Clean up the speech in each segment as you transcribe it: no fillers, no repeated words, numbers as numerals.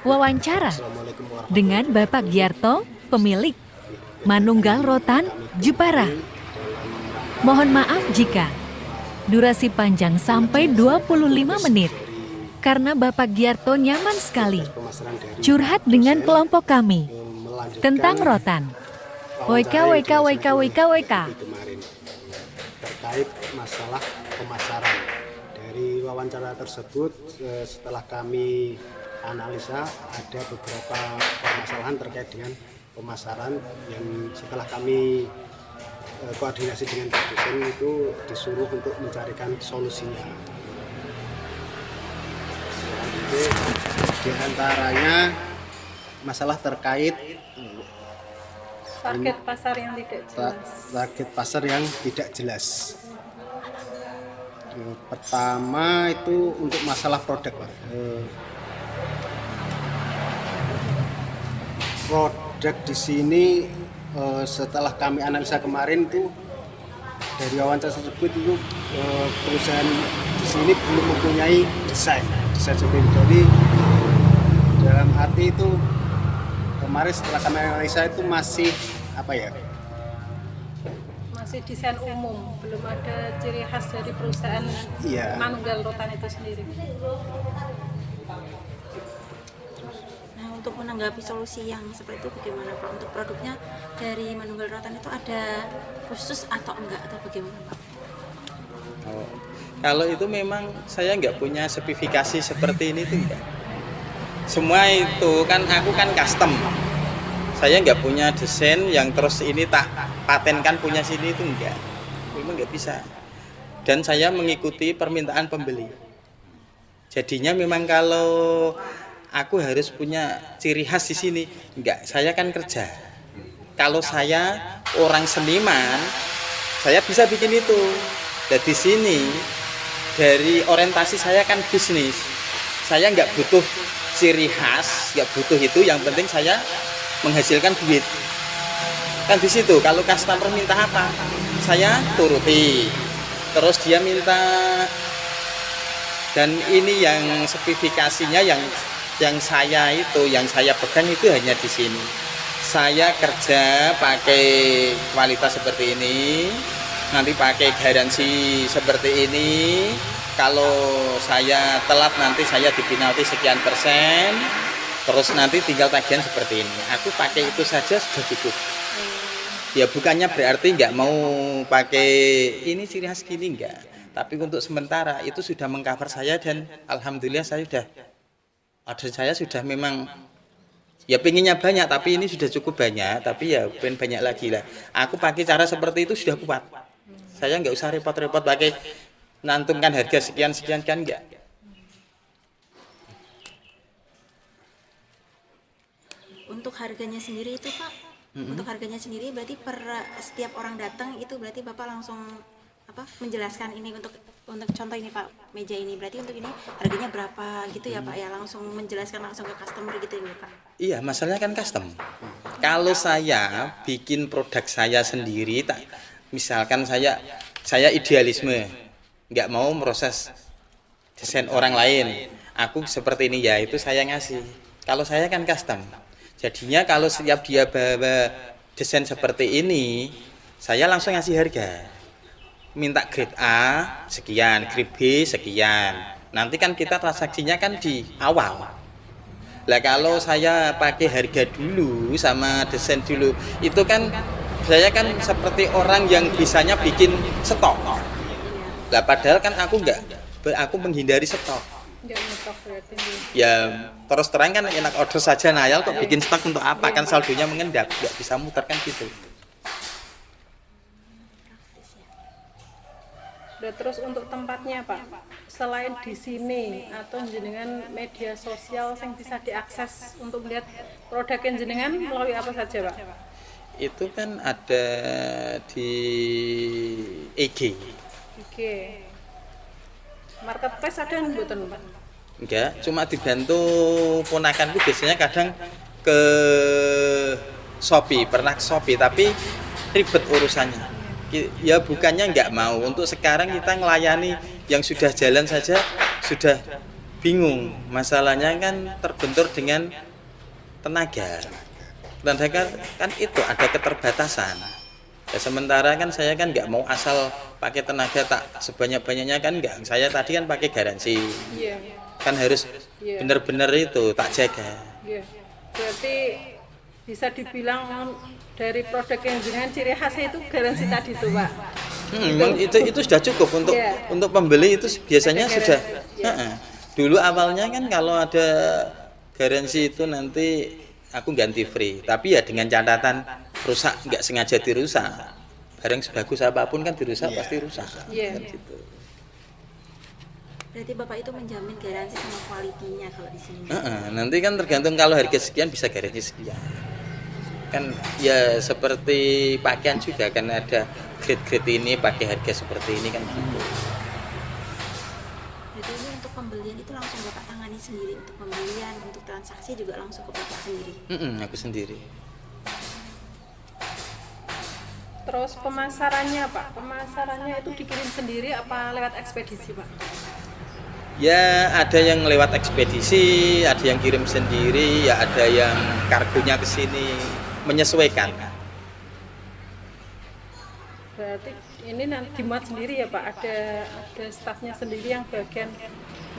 Wawancara dengan Bapak Giarto, pemilik Manunggal Rotan, Jepara. Mohon maaf jika durasi panjang sampai 25 menit. Karena Bapak Giarto nyaman sekali curhat dengan kelompok kami tentang rotan. WK. Terkait masalah pemasaran. Dari wawancara tersebut, setelah kami analisa, ada beberapa permasalahan terkait dengan pemasaran yang setelah kami koordinasi dengan produsen itu disuruh untuk mencarikan solusinya. Selanjutnya, di antaranya masalah terkait target pasar yang tidak jelas. Target pasar yang tidak jelas. Pertama itu untuk masalah produk, Pak. Produk di sini setelah kami analisa kemarin itu dari wawancara tersebut itu perusahaan di sini belum mempunyai desain sendiri. Jadi dalam arti itu kemarin setelah kami analisa itu masih masih desain umum, belum ada ciri khas dari perusahaan Manunggal Rotan itu sendiri. Nah, untuk menanggapi solusi yang seperti itu bagaimana Pak? Untuk produknya dari Manunggal Rotan itu ada khusus atau enggak atau bagaimana Pak? Kalau itu memang saya nggak punya spesifikasi seperti ini tuh enggak. Semua itu kan aku kan custom. Saya nggak punya desain yang terus ini tak patenkan punya sini itu enggak. Memang nggak bisa. Dan saya mengikuti permintaan pembeli. Jadinya memang kalau aku harus punya ciri khas di sini, enggak. Saya kan kerja. Kalau saya orang seniman, saya bisa bikin itu. Dan di sini dari orientasi saya kan bisnis. Saya nggak butuh ciri khas, nggak butuh itu. Yang penting saya menghasilkan duit. Kan di situ kalau customer minta apa, saya turuti. Terus dia minta, dan ini yang spesifikasinya yang saya pegang itu hanya di sini. Saya kerja pakai kualitas seperti ini, nanti pakai garansi seperti ini. Kalau saya telat nanti saya dipinalti sekian persen. Terus nanti tinggal tagihan seperti ini. Aku pakai itu saja sudah cukup. Ya bukannya berarti nggak mau pakai ini ciri khas gini, enggak. Tapi untuk sementara itu sudah mengcover saya dan alhamdulillah saya sudah memang ya pengennya banyak tapi ini sudah cukup banyak. Tapi ya pengen banyak lagi lah. Aku pakai cara seperti itu sudah kuat. Saya nggak usah repot-repot pakai nantumkan harga sekian kan enggak. Untuk harganya sendiri itu Pak, untuk harganya sendiri berarti per setiap orang datang itu berarti Bapak langsung menjelaskan ini untuk contoh ini Pak, meja ini berarti untuk ini harganya berapa gitu ya Pak ya, langsung menjelaskan langsung ke customer gitu ya Pak. Iya, masalahnya kan custom. Kalau saya bikin produk saya sendiri, misalkan saya idealisme, nggak mau proses desain orang lain. Aku seperti ini ya, itu saya ngasih. Kalau saya kan custom. Jadinya kalau setiap dia bawa desain seperti ini, saya langsung ngasih harga. Minta grade A sekian, grade B sekian. Nanti kan kita transaksinya kan di awal. Lah kalau saya pakai harga dulu sama desain dulu, itu kan saya kan seperti orang yang bisanya bikin stok. Lah padahal kan aku menghindari stok. Ya terus terang kan enak order saja, Nayal kok bikin stok untuk apa, kan saldonya mengendap, nggak bisa muter kan gitu. Dan terus untuk tempatnya Pak, selain di sini atau jenengan media sosial yang bisa diakses untuk melihat produk yang jenengan melalui apa saja Pak? Itu kan ada di IG. Marketplace ada yang buatan Pak? Enggak, cuma dibantu ponakanku biasanya kadang ke Shopee, pernah ke Shopee tapi ribet urusannya. Ya bukannya nggak mau, untuk sekarang kita ngelayani yang sudah jalan saja sudah bingung. Masalahnya kan terbentur dengan tenaga. Tenaga kan itu ada keterbatasan. Ya, sementara kan saya kan nggak mau asal pakai tenaga tak sebanyak-banyaknya kan nggak. Saya tadi kan pakai garansi. Iya. Kan harus Iya. benar-benar itu tak jaga. Iya. Berarti bisa dibilang dari produk yang jenengan ciri khasnya itu garansi tadi tuh, Pak. Memang itu sudah cukup untuk Iya. untuk pembeli itu biasanya Ada sudah. garansi, iya. Heeh. Dulu awalnya kan kalau ada garansi itu nanti aku ganti free, tapi ya dengan catatan rusak nggak sengaja dirusak. Barang sebagus apapun kan dirusak Iya. pasti rusak. Iya. Kan gitu. Berarti Bapak itu menjamin garansi sama kualitinya kalau di sini. Nanti kan tergantung kalau harga sekian bisa garansi sekian. Kan ya seperti pakaian juga kan ada grade-grade ini pakai harga seperti ini kan gitu. Berarti ini untuk pembelian itu langsung Bapak tangani sendiri, untuk pembelian, untuk transaksi juga langsung ke Bapak sendiri. Aku sendiri. Terus pemasarannya, Pak. Pemasarannya itu dikirim sendiri apa lewat ekspedisi, Pak? Ya ada yang lewat ekspedisi, ada yang kirim sendiri, ya ada yang kargonya ke sini, menyesuaikan. Berarti ini nanti dimuat sendiri ya, Pak. Ada stafnya sendiri yang bagian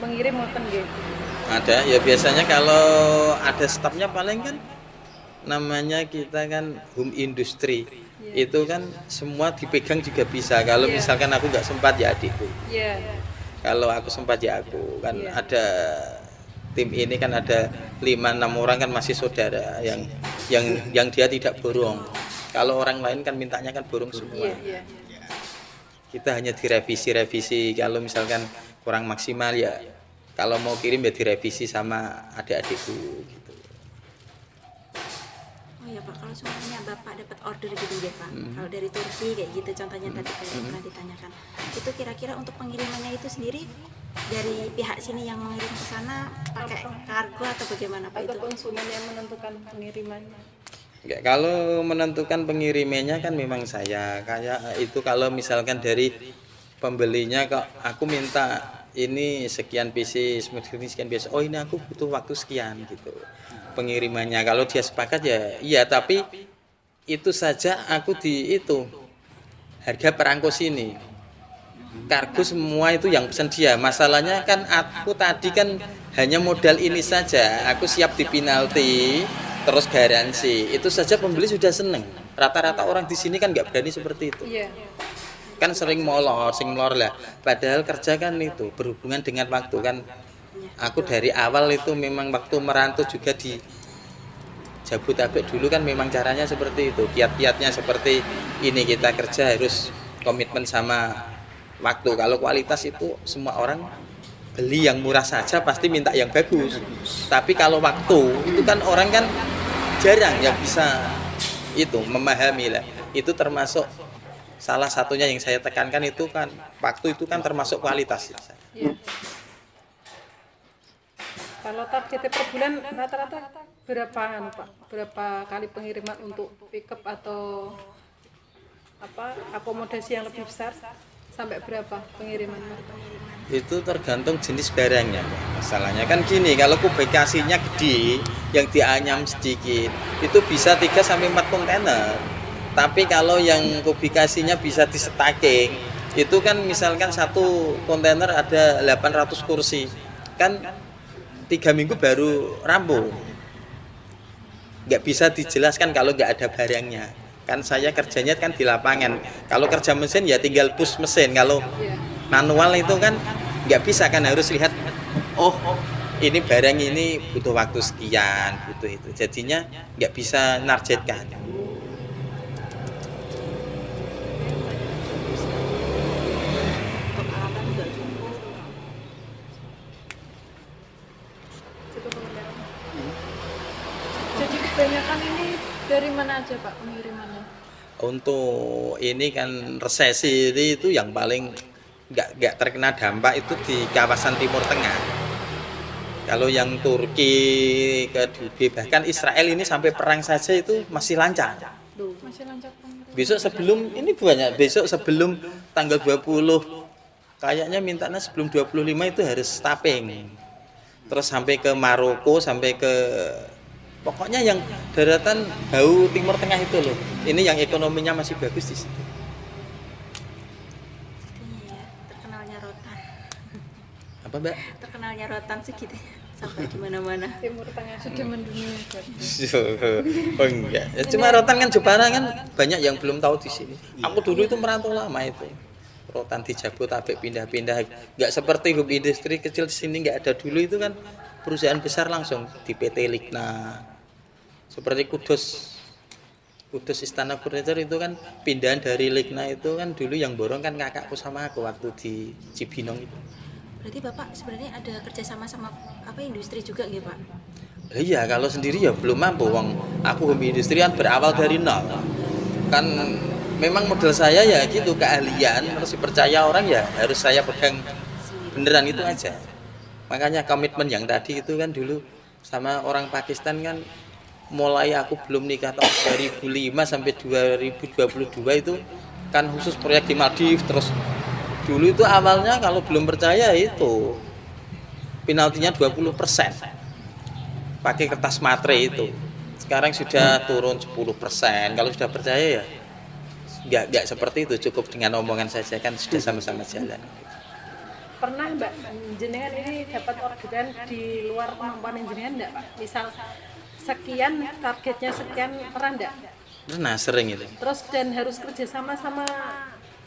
mengirim ngoten nggih. Ada, ya biasanya kalau ada stafnya paling kan namanya kita kan home industry. Itu kan semua dipegang juga bisa. Kalau Iya. misalkan aku nggak sempat ya adikku. Iya. Kalau aku sempat ya aku kan Iya. ada tim ini kan ada 5-6 orang kan masih saudara yang dia tidak borong. Kalau orang lain kan mintanya kan borong semua. Iya. Kita hanya direvisi kalau misalkan kurang maksimal ya kalau mau kirim ya direvisi sama adik-adikku gitu. Oh ya Pak, kalau semuanya Bapak dapat order gitu ya Pak, kalau dari Turki kayak gitu contohnya tadi kayak pernah ditanyakan, itu kira-kira untuk pengirimannya itu sendiri dari pihak sini yang mengirim ke sana pakai kargo atau bagaimana Pak Atau itu? konsumen yang menentukan pengirimannya. Ya, kalau menentukan pengirimannya kan memang saya kayak itu kalau misalkan dari pembelinya kok aku minta ini sekian pieces, sekian pieces, oh ini aku butuh waktu sekian gitu pengirimannya. Kalau dia sepakat ya iya, tapi itu saja aku di itu harga perangko sini kargo semua itu yang pesan dia. Masalahnya kan aku tadi kan hanya modal ini saja, aku siap di penalti terus garansi, itu saja pembeli sudah seneng. Rata-rata orang di sini kan nggak berani seperti itu, Iya. kan sering molor lah. Padahal kerja kan itu berhubungan dengan waktu kan. Aku dari awal itu memang waktu merantau juga di Jabodetabek dulu kan memang caranya seperti itu, kiat-kiatnya seperti ini, kita kerja harus komitmen sama waktu. Kalau kualitas itu semua orang beli yang murah saja pasti minta yang bagus. Tapi kalau waktu itu kan orang kan jarang yang bisa itu memahami lah. Itu termasuk salah satunya yang saya tekankan itu kan waktu itu kan termasuk kualitas. Iya. Kalau targetnya per bulan rata-rata berapa Pak? Berapa kali pengiriman untuk pickup atau apa akomodasi yang lebih besar? Sampai berapa pengiriman Pak? Itu tergantung jenis barangnya. Masalahnya kan gini, kalau kubikasinya gede yang dianyam sedikit itu bisa 3 sampai 4 kontainer. Tapi kalau yang kubikasinya bisa disetaking itu kan misalkan satu kontainer ada 800 kursi kan 3 minggu baru rampung. Nggak bisa dijelaskan kalau nggak ada barangnya. Kan saya kerjanya kan di lapangan. Kalau kerja mesin ya tinggal push mesin. Kalau manual itu kan nggak bisa, kan harus lihat, oh ini barang ini butuh waktu sekian, butuh itu. Jadinya nggak bisa narjetkan. Untuk peralatan juga cukup. Cukup pengendara. Jadi kebanyakan ini dari mana aja Pak pengirimannya? Untuk ini kan resesi itu yang paling nggak terkena dampak itu di kawasan Timur Tengah. Kalau yang Turki ke Dubai bahkan Israel ini sampai perang saja itu masih lancar. Masih lancar pengiriman. Besok sebelum ini banyak, besok sebelum tanggal 20 kayaknya mintanya sebelum 25 itu harus tapping. terus sampai ke Maroko, sampai ke pokoknya yang daratan bau Timur Tengah itu loh. Ini yang ekonominya masih bagus di situ. Iya, terkenalnya rotan. Apa Mbak? Terkenalnya rotan sih gitu ya. Sampai di mana-mana. Timur Tengah sudah mendunia. Oh enggak. Ya, cuma rotan kan Jepara kan banyak yang belum tahu di sini. Aku dulu itu merantau lama itu. Rotan di Jabodetabek pindah-pindah. Enggak seperti hub industri kecil di sini enggak ada dulu itu kan perusahaan besar langsung di PT Ligna. Seperti Kudus Istana Furniture itu kan pindahan dari Ligna itu kan dulu yang borong kan kakakku sama aku waktu di Cibinong itu. Berarti Bapak sebenarnya ada kerjasama sama apa industri juga gitu Pak? Iya, kalau sendiri ya belum mampu. Wong aku home industri kan berawal dari nol. Kan memang model saya ya gitu, keahlian harus dipercaya orang ya harus saya pegang beneran itu aja. Makanya komitmen yang tadi itu kan dulu sama orang Pakistan kan mulai aku belum nikah tahun 2005 sampai 2022 itu kan khusus proyek di Maldives. Terus dulu itu awalnya kalau belum percaya itu penaltinya 20%. Pakai kertas matre itu. Sekarang sudah turun 10%. Kalau sudah percaya ya enggak seperti itu, cukup dengan omongan saja kan sudah sama-sama jalan. Pernah Mbak jenengan ini dapat orderan di luar kemampuan jenengan enggak Pak? Misal sekian targetnya sekian, pernah enggak? Pernah sering itu. Terus dan harus kerja sama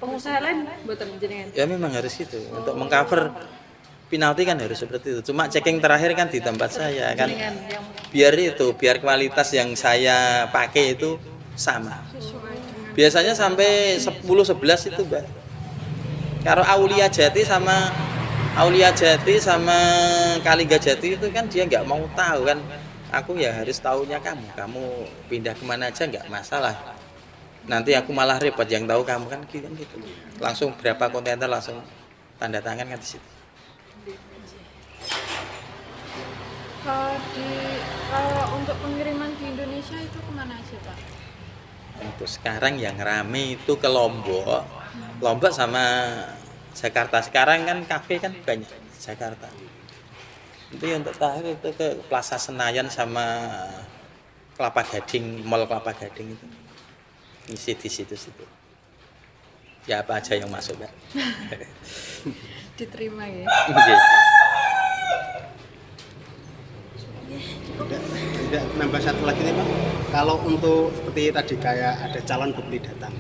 pengusaha lain buatan jenengan. Ya memang harus gitu. Untuk mengcover penalti kan harus seperti itu. Cuma checking terakhir kan di tempat saya kan. Jenengan yang Biar kualitas yang saya pakai itu sama. Biasanya sampai 10 11 itu, Mbak. Kalau Aulia Jati sama Kalingga Jati itu kan dia nggak mau tahu kan. Aku ya harus tahunya kamu pindah kemana aja nggak masalah. Nanti aku malah repot, yang tahu kamu kan gitu. Langsung berapa kontainer langsung tanda tangan kan di situ. Kalau untuk pengiriman di Indonesia itu kemana aja Pak? Untuk sekarang yang rame itu ke Lombok sama Jakarta. Sekarang kan kafe kan banyak di Jakarta. Itu yang untuk terakhir itu ke Plaza Senayan sama Kelapa Gading, Mall Kelapa Gading itu. Isi di situ-situ. Ya apa aja yang masuk, Mbak. Diterima ya? Oke. Tidak nambah satu lagi nih Pak. Kalau untuk seperti tadi kayak ada calon pembeli datang,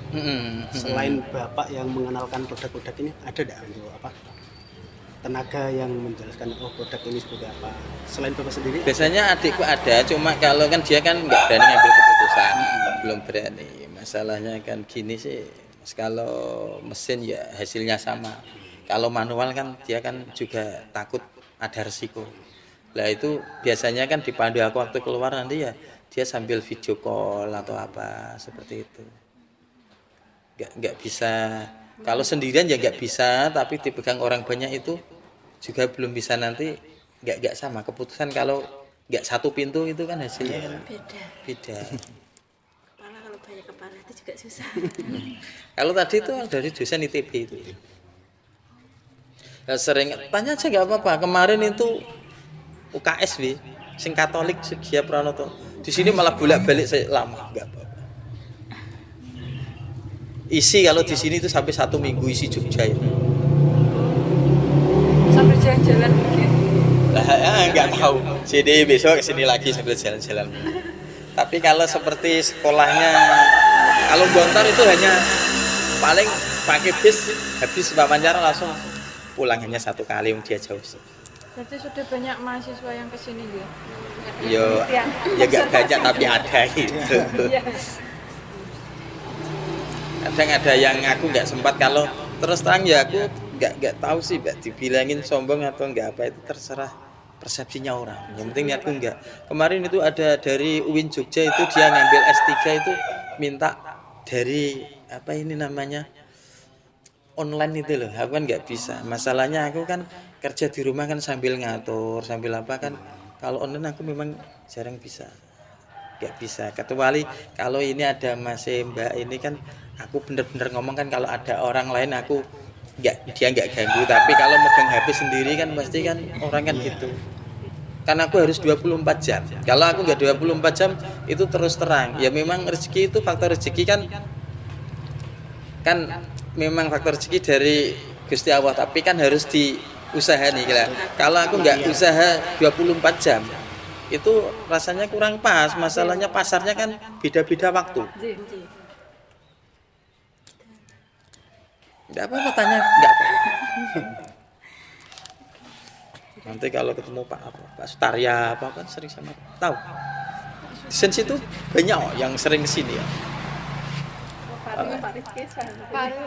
selain Bapak yang mengenalkan produk-produk ini, ada tidak untuk apa? Tenaga yang menjelaskan produk ini seperti apa? Selain Bapak sendiri? Biasanya adikku ada, cuma kalau kan dia kan nggak berani ngambil keputusan, belum berani. Masalahnya kan gini sih, kalau mesin ya hasilnya sama. Kalau manual kan dia kan juga takut ada resiko. Lah itu biasanya kan dipandu aku waktu keluar nanti ya dia sambil video call atau apa seperti itu. Nggak bisa. Kalau sendirian ya nggak bisa, tapi dipegang orang banyak itu juga belum bisa, nanti nggak sama keputusan. Kalau nggak satu pintu itu kan hasilnya kan beda. Kepala kalau banyak kepala itu juga susah. Kalau tadi itu dari dosen ITB itu. Ya, sering tanya aja nggak apa-apa. Kemarin itu UKSW, sing Katolik Sugia Pranoto. Di sini malah bolak-balik saya lama, nggak apa-apa. Isi kalau di sini itu sampai 1 minggu isi Jogja itu. Sambil jalan-jalan mungkin. Lah nggak tahu. Jadi besok kesini lagi sambil jalan-jalan. Tapi kalau seperti sekolahnya, kalau Gontor itu hanya paling pakai bis, habis wawancara langsung pulang hanya 1 kali, dia jauh sih. Berarti sudah banyak mahasiswa yang kesini ya? Ya nggak banyak tapi ada gitu. Kadang ada yang aku nggak sempat, kalau terus terang ya aku nggak tahu sih Mbak, dibilangin sombong atau nggak apa, itu terserah persepsinya orang. Yang penting aku nggak. Kemarin itu ada dari UIN Jogja itu dia ngambil S3 itu minta dari apa ini namanya online itu loh. Aku kan nggak bisa. Masalahnya aku kan kerja di rumah kan sambil ngatur, sambil apa kan. Kalau online aku memang jarang bisa. Nggak bisa. Kecuali kalau ini ada masih Mbak ini kan aku bener-bener ngomong kan, kalau ada orang lain aku dia nggak ganggu. Tapi kalau megang HP sendiri kan pasti kan orang kan gitu. Karena aku harus 24 jam. Kalau aku nggak 24 jam itu terus terang. Ya memang rezeki itu faktor rezeki kan memang faktor rezeki dari Gusti Allah, tapi kan harus diusaha nih kira. Kalau aku nggak usaha 24 jam itu rasanya kurang pas. Masalahnya pasarnya kan beda-beda waktu. Nggak apa-apa tanya, nggak apa-apa. Nanti kalau ketemu Pak Sutarya apa kan sering sama tahu. Di situ banyak yang sering kesini ya.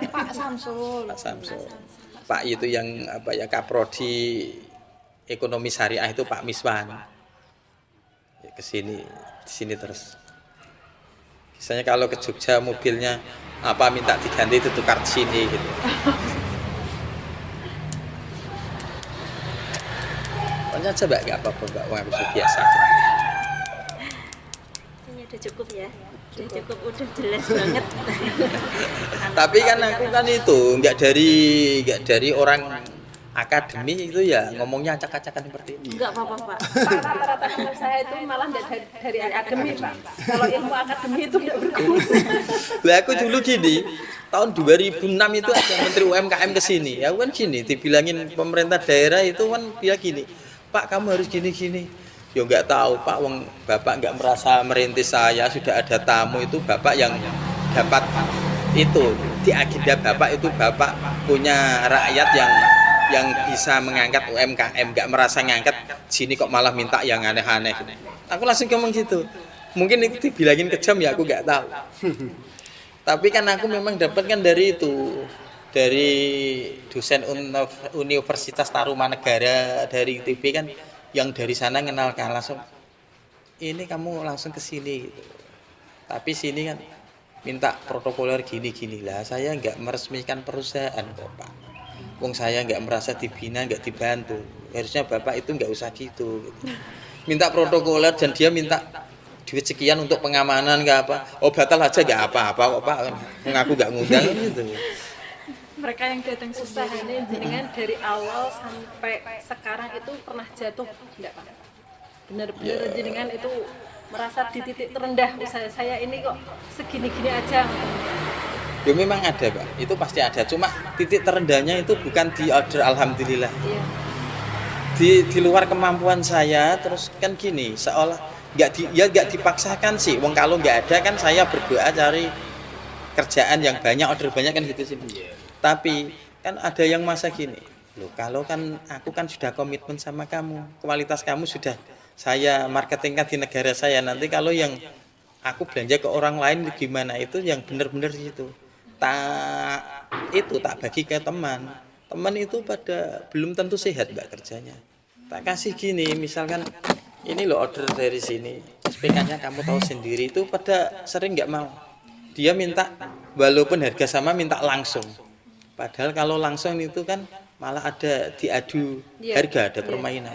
Pak Samsul. Pak Samsul. Pak itu yang apa ya Kaprodi Ekonomi Syariah itu Pak Miswan. Ya, kesini di sini terus. Biasanya kalau ke Jogja mobilnya apa minta diganti itu tukar di sini gitu. Pokoknya coba nggak apa-apa Mbak, wah bisa biasa. Ini udah cukup ya. Udah cukup, udah jelas banget. Tapi kan aku kan itu nggak dari orang akademi itu ya ngomongnya acak-acakan seperti ini. Enggak apa-apa, Pak. Pak, rata-rata pengusaha itu malah nggak dari akademi, Pak. Kalau ilmu akademi itu nggak berguna. Lah aku dulu gini, tahun 2006 itu ada Menteri UMKM ke sini. Ya aku kan gini, dibilangin pemerintah daerah itu kan dia gini, Pak kamu harus gini-gini. Ya nggak tahu Pak, wong Bapak nggak merasa merintis saya, sudah ada tamu itu Bapak yang dapat itu di agenda Bapak itu Bapak punya rakyat yang bisa mengangkat UMKM, nggak merasa ngangkat sini kok malah minta yang aneh-aneh. Aku langsung ngomong gitu. Mungkin itu dibilangin kejam ya aku nggak tahu. Tapi kan aku memang dapat kan dari itu, dari dosen Universitas Tarumanegara dari ITB kan, yang dari sana kenalkan langsung. Ini kamu langsung ke sini. Gitu. Tapi sini kan minta protokoler gini-gini lah. Saya nggak meresmikan perusahaan kok Pak. Wong saya nggak merasa dibina, nggak dibantu. Harusnya Bapak itu nggak usah gitu. Minta protokoler dan dia minta duit sekian untuk pengamanan nggak apa. Oh batal aja nggak apa-apa kok Pak. Mengaku nggak ngundang gitu. Mereka yang datang Usaha susah ini jenengan dari awal sampai sekarang itu pernah jatuh enggak, Pak? Benar-benar jenengan itu merasa di titik terendah usaha saya ini kok segini-gini aja. Ya memang ada Pak, itu pasti ada. Cuma titik terendahnya itu bukan di order alhamdulillah. Iya. Di luar kemampuan saya, terus kan gini, seolah nggak dipaksakan sih. Wong kalau nggak ada kan saya berdoa cari kerjaan yang banyak, order banyak kan gitu sih. Tapi kan ada yang masa gini, loh kalau kan aku kan sudah komitmen sama kamu, kualitas kamu sudah saya marketingkan di negara saya. Nanti kalau yang aku belanja ke orang lain gimana, itu yang benar-benar itu. Tak bagi ke teman itu pada belum tentu sehat Mbak kerjanya. Tak kasih gini, misalkan ini loh order dari sini, SPK-nya kamu tahu sendiri, itu pada sering nggak mau. Dia minta walaupun harga sama minta langsung. Padahal kalau langsung itu kan malah ada diadu harga, ada permainan.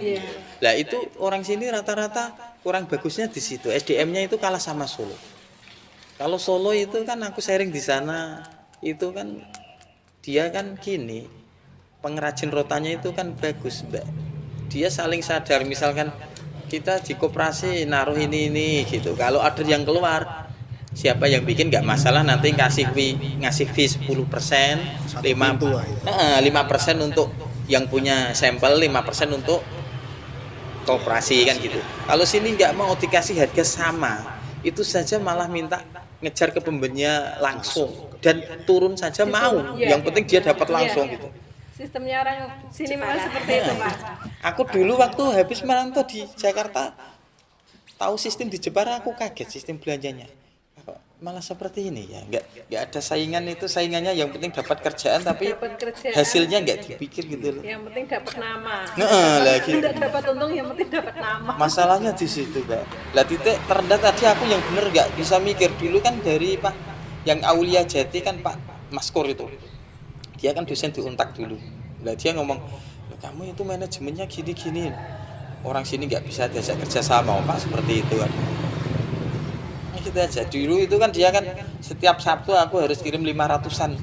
Lah itu orang sini rata-rata kurang bagusnya di situ. SDM-nya itu kalah sama Solo. Kalau Solo itu kan aku sharing di sana, itu kan dia kan gini, pengrajin rotanya itu kan bagus Mbak. Dia saling sadar, misalkan kita di koperasi naruh ini gitu. Kalau order yang keluar, siapa yang bikin nggak masalah, nanti ngasih fee 10%, 5% untuk yang punya sampel, 5% untuk koperasi kan gitu. Kalau sini nggak mau dikasih harga sama, itu saja malah minta ngejar ke pembelinya langsung dan turun saja mau. Yang penting dia dapat langsung gitu. Sistemnya orang sini memang seperti itu, Pak. Aku dulu waktu habis merantau di Jakarta, tahu sistem di Jepara, aku kaget sistem belanjanya. Malah seperti ini ya, nggak ada saingan, itu saingannya yang penting dapat kerjaan, tapi hasilnya nggak dipikir gitu loh. Yang penting dapat nama. Lagi. Tidak dapat untung, yang penting dapat nama. Masalahnya di situ Mbak. Lah titik terendah tadi aku yang bener nggak bisa mikir dulu kan dari Pak yang Aulia Jati kan Pak Maskur itu. Dia kan dosen di Untak dulu. Lah dia ngomong, kamu itu manajemennya gini-gini. Orang sini nggak bisa diajak kerja sama Pak seperti itu kan. Gitu aja. Dulu itu kan dia kan setiap Sabtu aku harus kirim 500-an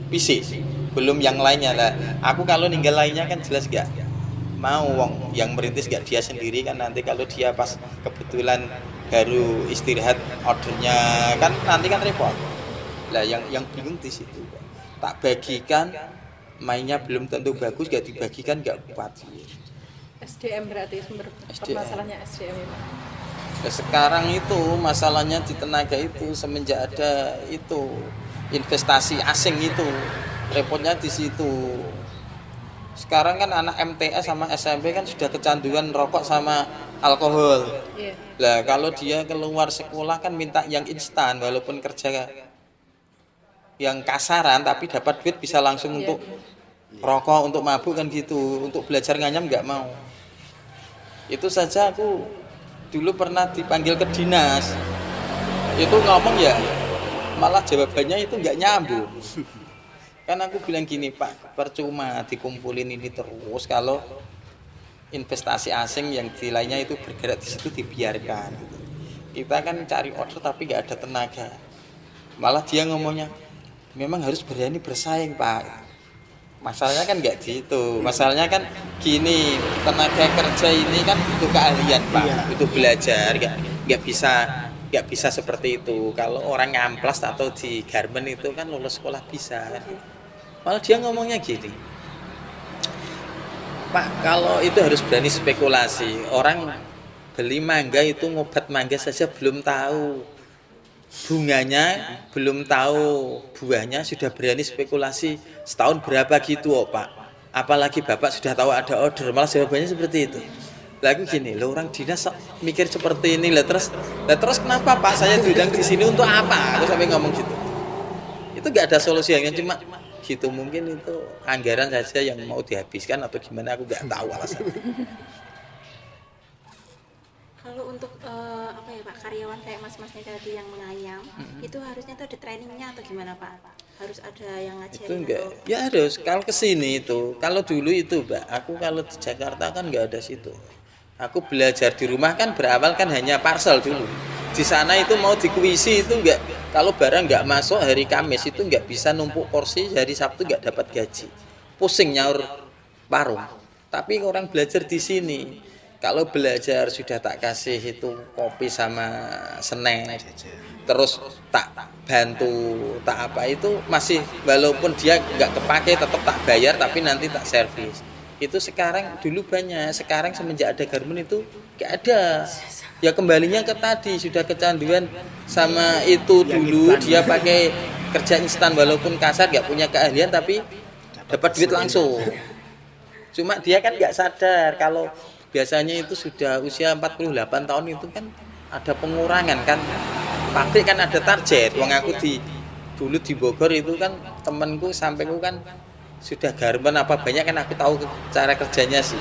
PC. Belum yang lainnya lah. Aku kalau ninggal lainnya kan jelas gak mau wong yang merintis nggak dia sendiri kan, nanti kalau dia pas kebetulan baru istirahat ordernya kan nanti kan repot lah. Yang bingung di situ, tak bagikan mainnya belum tentu bagus, gak dibagikan gak kuat. SDM berarti sumber permasalahannya SDM itu. Nah, sekarang itu masalahnya di tenaga itu semenjak ada itu investasi asing itu repotnya di situ. Sekarang kan anak MTS sama SMP kan sudah kecanduan rokok sama alkohol. Iya. Lah kalau dia keluar sekolah kan minta yang instan, walaupun kerja yang kasaran tapi dapat duit bisa langsung untuk rokok, untuk mabuk kan gitu. Untuk belajar nganyam nggak mau. Itu saja aku dulu pernah dipanggil ke dinas. Itu ngomong ya malah jawabannya itu nggak nyambung. Kan aku bilang gini, Pak, percuma dikumpulin ini terus kalau investasi asing yang di lainnya itu bergerak di situ dibiarkan. Kita kan cari order tapi nggak ada tenaga. Malah dia ngomongnya, memang harus berani bersaing, Pak. Masalahnya kan nggak gitu. Masalahnya kan gini, tenaga kerja ini kan butuh keahlian, Pak. Butuh belajar, nggak bisa seperti itu. Kalau orang ngamplas atau di garmen itu kan lulus sekolah bisa. Malah dia ngomongnya gini, Pak, kalau itu harus berani spekulasi. Orang beli mangga itu ngobat mangga saja belum tahu bunganya, belum tahu buahnya sudah berani spekulasi setahun berapa gitu, oh Pak. Apalagi Bapak sudah tahu ada order, malah jawabannya seperti itu. Lagu gini, lo orang dinas mikir seperti ini lah, terus kenapa Pak saya diundang di sini untuk apa? Aku sampai ngomong gitu. Itu nggak ada solusi, hanya cuma gitu, mungkin itu anggaran saja yang mau dihabiskan atau gimana, aku nggak tahu alasan. Kalau untuk apa ya Pak, karyawan kayak mas-masnya tadi yang mengayam, itu harusnya tuh ada trainingnya atau gimana Pak? Harus ada yang ngajarin? Itu enggak, ya harus. Kalau kesini itu, kalau dulu itu Mbak, aku kalau di Jakarta kan nggak ada situ. Aku belajar di rumah kan berawal kan hanya parcel dulu. Di sana itu mau dikuisi itu enggak, kalau barang nggak masuk hari Kamis itu nggak bisa numpuk porsi, hari Sabtu nggak dapat gaji. Pusing nyaur warung. Tapi orang belajar di sini, kalau belajar sudah tak kasih itu kopi sama snack, terus tak bantu, tak apa itu masih, walaupun dia nggak kepake tetap tak bayar, tapi nanti tak servis. Itu sekarang, dulu banyak, sekarang semenjak ada garmen itu nggak ada. Ya kembalinya ke tadi, sudah kecanduan sama itu dulu, dia pakai kerja instan walaupun kasar, nggak punya keahlian tapi dapat duit langsung. Cuma dia kan nggak sadar kalau biasanya itu sudah usia 48 tahun itu kan ada pengurangan kan. Pabrik kan ada target. Wong aku dulu di Bogor itu kan temanku sampingku kan sudah garmen apa banyak kan, aku tahu cara kerjanya sih.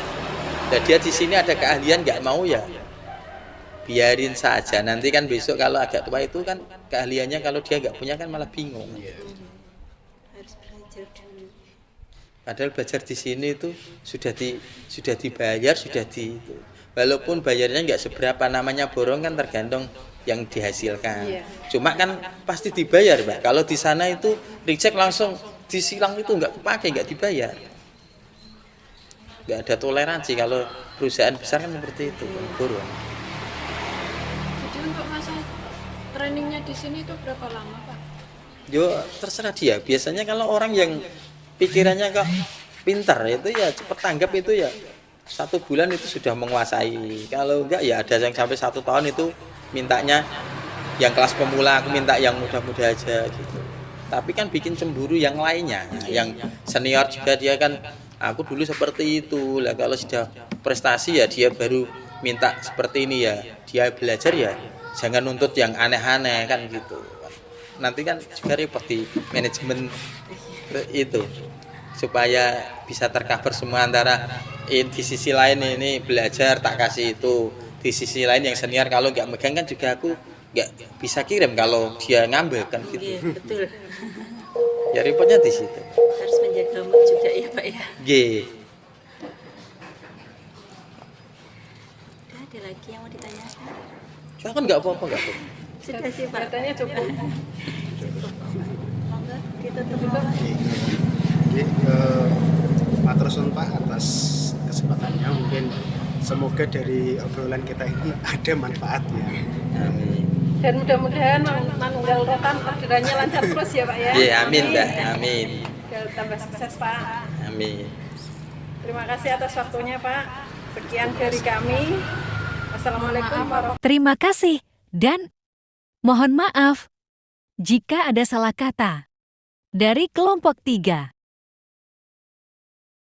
Dan dia di sini ada keahlian nggak mau ya biarin saja. Nanti kan besok kalau agak tua itu kan keahliannya kalau dia nggak punya kan malah bingung. Harus belajar dulu. Padahal belajar di sini itu sudah dibayar, walaupun bayarnya nggak seberapa, namanya borong kan tergantung yang dihasilkan. Iya. Cuma kan pasti dibayar, Mbak. Kalau di sana itu reject langsung disilang, itu nggak kepake, nggak dibayar. Nggak ada toleransi. Kalau perusahaan besar kan seperti itu, borong. Jadi untuk masa trainingnya di sini itu berapa lama Pak? Yo terserah dia. Biasanya kalau orang yang pikirannya kok pintar itu ya cepat tanggap, itu ya 1 bulan itu sudah menguasai. Kalau enggak ya ada yang sampai 1 tahun itu mintanya yang kelas pemula, aku minta yang muda-muda aja gitu. Tapi kan bikin cemburu yang lainnya, yang senior juga dia kan, aku dulu seperti itu lah, kalau sudah prestasi ya dia baru minta seperti ini ya, dia belajar ya jangan nuntut yang aneh-aneh kan gitu. Nanti kan juga repot di manajemen itu, supaya bisa tercover semua. Antara di sisi lain ini belajar tak kasih itu, di sisi lain yang senior kalau nggak megang kan juga aku nggak bisa kirim kalau dia ngambil kan gitu. Iya betul. Ya repotnya di situ. Harus menjaga mood juga ya Pak ya. G. Ada lagi yang mau ditanyakan? Cuma kan nggak apa-apa, nggak apa-apa. Sudah sih Pak. Katanya cukup. Monggo ditutup. Jadi matur suwun Pak atas kesempatannya. Mungkin semoga dari obrolan kita ini ada manfaatnya. Amin. Dan mudah-mudahan Manunggal Rotan orderannya lancar terus ya Pak ya. Iya, amin Mbak, amin. Biar tambah sukses Pak. Amin. Terima kasih atas waktunya Pak. Sekian dari kami. Assalamualaikum warahmatullahi Terima kasih dan mohon maaf jika ada salah kata. Dari kelompok 3.